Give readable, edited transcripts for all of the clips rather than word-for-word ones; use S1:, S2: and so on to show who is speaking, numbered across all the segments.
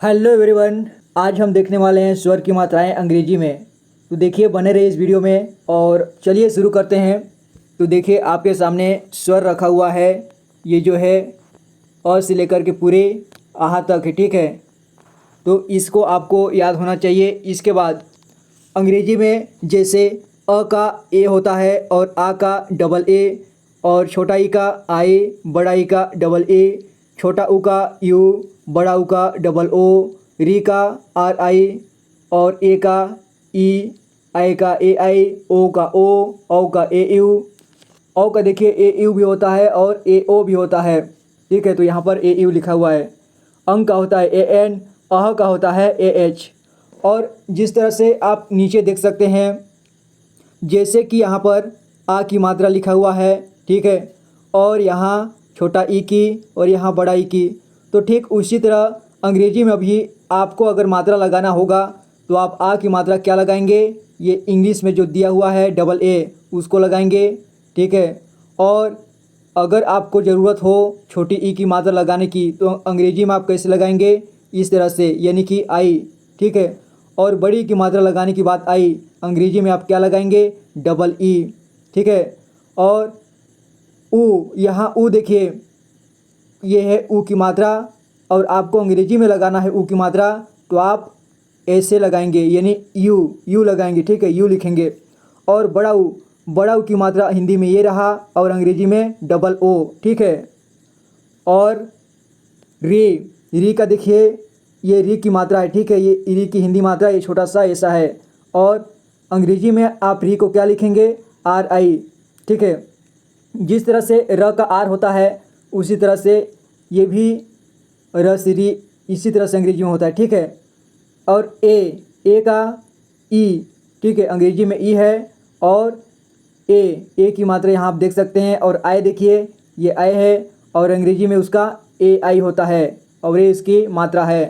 S1: Hello everyone, आज हम देखने वाले हैं स्वर की मात्राएं अंग्रेजी में। तो देखिए, बने रहिए इस वीडियो में और चलिए शुरू करते हैं। तो देखिए, आपके सामने स्वर रखा हुआ है। ये जो है अ से लेकर के पूरे आहा तक है, ठीक है। तो इसको आपको याद होना चाहिए। इसके बाद अंग्रेजी में जैसे अ का ए होता है और आ का डबल ए, और छोटा ई का आई, बड़ा ई का डबल ए, छोटा ऊ का यू, बड़ा ऊ का डबल ओ, री का आर आई, और ए का ई, आई का ए आई, ओ का ओ, औ का ए यू। औ का देखिए ए यू भी होता है और ए ओ भी होता है, ठीक है। तो यहाँ पर ए यू लिखा हुआ है। अंग का होता है ए एन, अह का होता है ए एच। और जिस तरह से आप नीचे देख सकते हैं, जैसे कि यहाँ पर आ की मात्रा लिखा हुआ है, ठीक है, और यहाँ छोटा ई की और यहाँ बड़ा ई की। तो ठीक उसी तरह अंग्रेजी में भी आपको अगर मात्रा लगाना होगा तो आप आ की मात्रा क्या लगाएंगे, ये इंग्लिश में जो दिया हुआ है डबल ए, उसको लगाएंगे, ठीक है। और अगर आपको ज़रूरत हो छोटी ई की मात्रा लगाने की तो अंग्रेजी में आप कैसे लगाएंगे, इस तरह से, यानी कि आई, ठीक है। और बड़ी की मात्रा लगाने की बात आई, अंग्रेजी में आप क्या लगाएंगे, डबल ई, ठीक है। और ऊ, यहाँ ऊ देखिए, ये है ऊ की मात्रा, और आपको अंग्रेजी में लगाना है ऊ की मात्रा तो आप ऐसे लगाएंगे, यानी यू, यू लगाएंगे, ठीक है, यू लिखेंगे। और बड़ा ऊ की मात्रा हिंदी में ये रहा और अंग्रेजी में डबल ओ, ठीक है। और री का देखिए, ये री की मात्रा है, ठीक है, ये री की हिंदी मात्रा ये छोटा सा ऐसा है। और अंग्रेजी में आप री को क्या लिखेंगे, आर आई, ठीक है। जिस तरह से र का आर होता है उसी तरह से ये भी र से री इसी तरह से अंग्रेजी में होता है, ठीक है। और ए का ई, ठीक है, अंग्रेजी में ई है। और ए की मात्रा यहाँ आप देख सकते हैं। और आई देखिए, ये आई है और अंग्रेजी में उसका ए आई होता है और ये इसकी मात्रा है।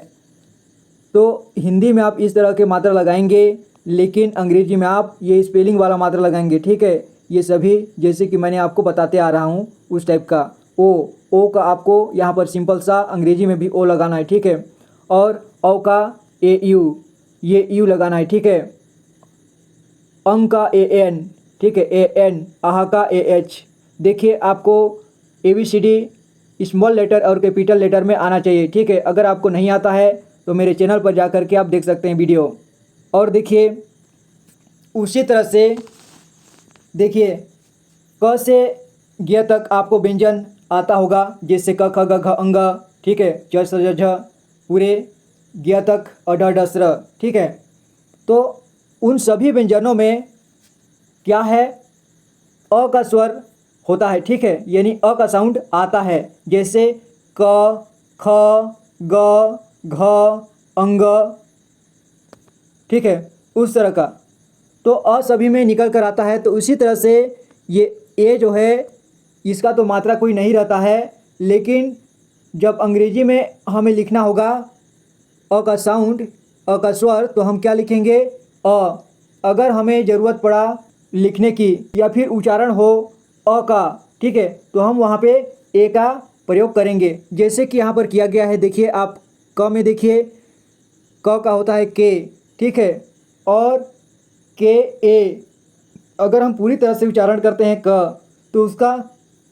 S1: तो हिंदी में आप इस तरह के मात्रा लगाएंगे, लेकिन अंग्रेजी में आप ये स्पेलिंग वाला मात्रा लगाएंगे, ठीक है। ये सभी जैसे कि मैंने आपको बताते आ रहा हूँ उस टाइप का। ओ का आपको यहाँ पर सिंपल सा अंग्रेजी में भी ओ लगाना है, ठीक है। और औ का ए यू, ये यू लगाना है, ठीक है। अंग का ए एन, ठीक है, ए एन। आह का ए एच। देखिए, आपको ABCD स्मॉल लेटर और कैपिटल लेटर में आना चाहिए, ठीक है। अगर आपको नहीं आता है तो मेरे चैनल पर जा कर के आप देख सकते हैं वीडियो। और देखिए, उसी तरह से देखिए, क से ज्ञ तक आपको व्यंजन आता होगा, जैसे क ख ग घ अंग, ठीक है, च स ज झ, पूरे ज्ञ तक अ ड ढ स्र, ठीक है। तो उन सभी व्यंजनों में क्या है, अ का स्वर होता है, ठीक है, यानी अ का साउंड आता है। जैसे क, ख, ग, घ, अंग, ठीक है, उस तरह का। तो अ सभी में निकल कर आता है। तो उसी तरह से ये ए जो है, इसका तो मात्रा कोई नहीं रहता है, लेकिन जब अंग्रेजी में हमें लिखना होगा अ का साउंड, अ का स्वर, तो हम क्या लिखेंगे, अ। अगर हमें ज़रूरत पड़ा लिखने की या फिर उच्चारण हो अ का, ठीक है, तो हम वहाँ पे ए का प्रयोग करेंगे, जैसे कि यहाँ पर किया गया है। देखिए, आप क में देखिए, क का होता है के, ठीक है, और के ए। अगर हम पूरी तरह से उच्चारण करते हैं क, तो उसका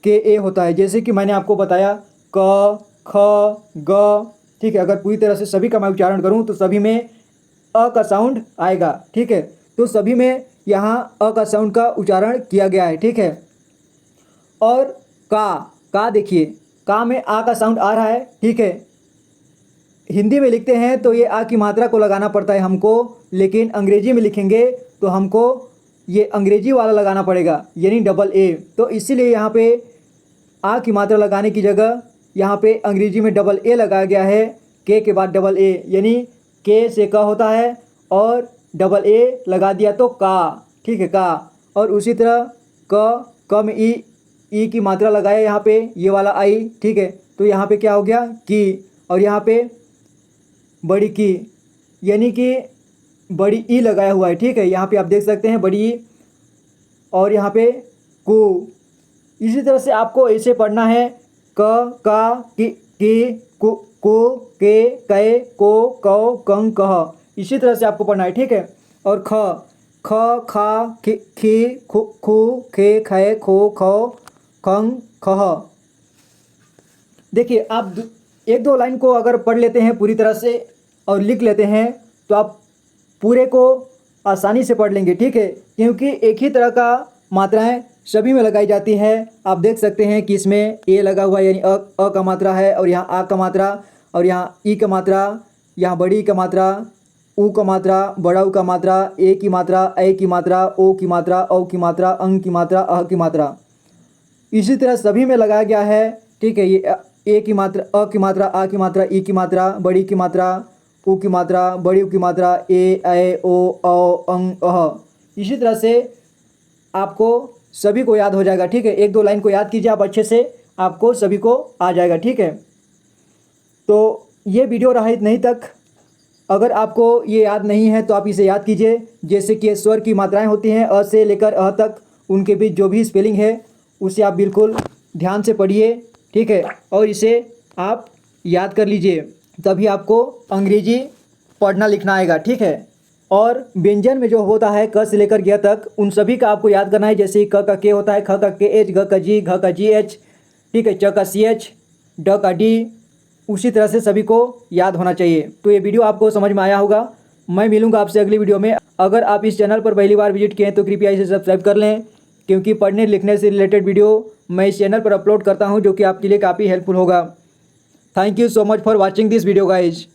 S1: के ए होता है, जैसे कि मैंने आपको बताया क, ख, ग, ठीक है। अगर पूरी तरह से सभी का मैं उच्चारण करूं तो सभी में अ का साउंड आएगा, ठीक है। तो सभी में यहाँ अ का साउंड का उच्चारण किया गया है, ठीक है। और का देखिए, का में आ का साउंड आ रहा है, ठीक है। हिंदी में लिखते हैं तो ये आ की मात्रा को लगाना पड़ता है हमको, लेकिन अंग्रेजी में लिखेंगे तो हमको ये अंग्रेजी वाला लगाना पड़ेगा, यानी डबल ए। तो इसीलिए यहाँ पे आ की मात्रा लगाने की जगह यहाँ पे अंग्रेजी में डबल ए लगाया गया है, के बाद डबल ए, यानी के से क होता है और डबल ए लगा दिया तो का, ठीक है, का। और उसी तरह क में ई की मात्रा लगाया यहाँ पे, ये वाला आई, ठीक है। तो यहाँ पे क्या हो गया, की। और यहाँ पे बड़ी की, यानी कि बड़ी ई लगाया हुआ है, ठीक है। यहाँ पे आप देख सकते हैं बड़ी ई, और यहाँ पे कु। इसी तरह से आपको ऐसे पढ़ना है, क, का, की, कु, को, के, कै, को, कौ, कं, कह। इसी तरह से आपको पढ़ना है, ठीक है। और ख, ख, खा, खी, खू, खे, खे, खो, खौ, खं, खह। देखिए आप एक दो लाइन को अगर पढ़ लेते हैं पूरी तरह से और लिख लेते हैं तो आप पूरे को आसानी से पढ़ लेंगे, ठीक है। क्योंकि एक ही तरह का मात्राएं सभी में लगाई जाती है। आप देख सकते हैं कि इसमें ए लगा हुआ है, यानी अ का मात्रा है, और यहाँ आ का मात्रा, और यहाँ ई का मात्रा, यहाँ बड़ी ई का मात्रा, ऊ का मात्रा, बड़ा ऊ का मात्रा, ए की मात्रा, ऐ की मात्रा, ओ की मात्रा, औ की मात्रा, अंग की मात्रा, अह की मात्रा। इसी तरह सभी में लगाया गया है, ठीक है। ये ए की मात्रा, अ की मात्रा, आ की मात्रा, ई की मात्रा, बड़ी की मात्रा, ऊ की मात्रा, बड़ी ऊ की मात्रा, ए, ऐ, ओ, औ, अंग, अह। इसी तरह से आपको सभी को याद हो जाएगा, ठीक है। एक दो लाइन को याद कीजिए आप अच्छे से, आपको सभी को आ जाएगा, ठीक है। तो ये वीडियो रहा इतना ही तक। अगर आपको ये याद नहीं है तो आप इसे याद कीजिए। जैसे कि स्वर की मात्राएं होती हैं अ से लेकर अह तक, उनके बीच जो भी स्पेलिंग है उसे आप बिल्कुल ध्यान से पढ़िए, ठीक है। और इसे आप याद कर लीजिए, तभी आपको अंग्रेजी पढ़ना लिखना आएगा, ठीक है। और व्यंजन में जो होता है क से लेकर ग तक, उन सभी का आपको याद करना है। जैसे क का के होता है, ख का के एच, ग का जी, घ का जी एच, ठीक है, च का सी एच, ड का डी। उसी तरह से सभी को याद होना चाहिए। तो ये वीडियो आपको समझ में आया होगा। मैं मिलूंगा आपसे अगली वीडियो में। अगर आप इस चैनल पर पहली बार विजिट किए हैं तो कृपया इसे सब्सक्राइब कर लें, क्योंकि पढ़ने लिखने से रिलेटेड वीडियो मैं इस चैनल पर अपलोड करता हूं, जो कि आपके लिए काफ़ी हेल्पफुल होगा। Thank you so much for watching this video guys.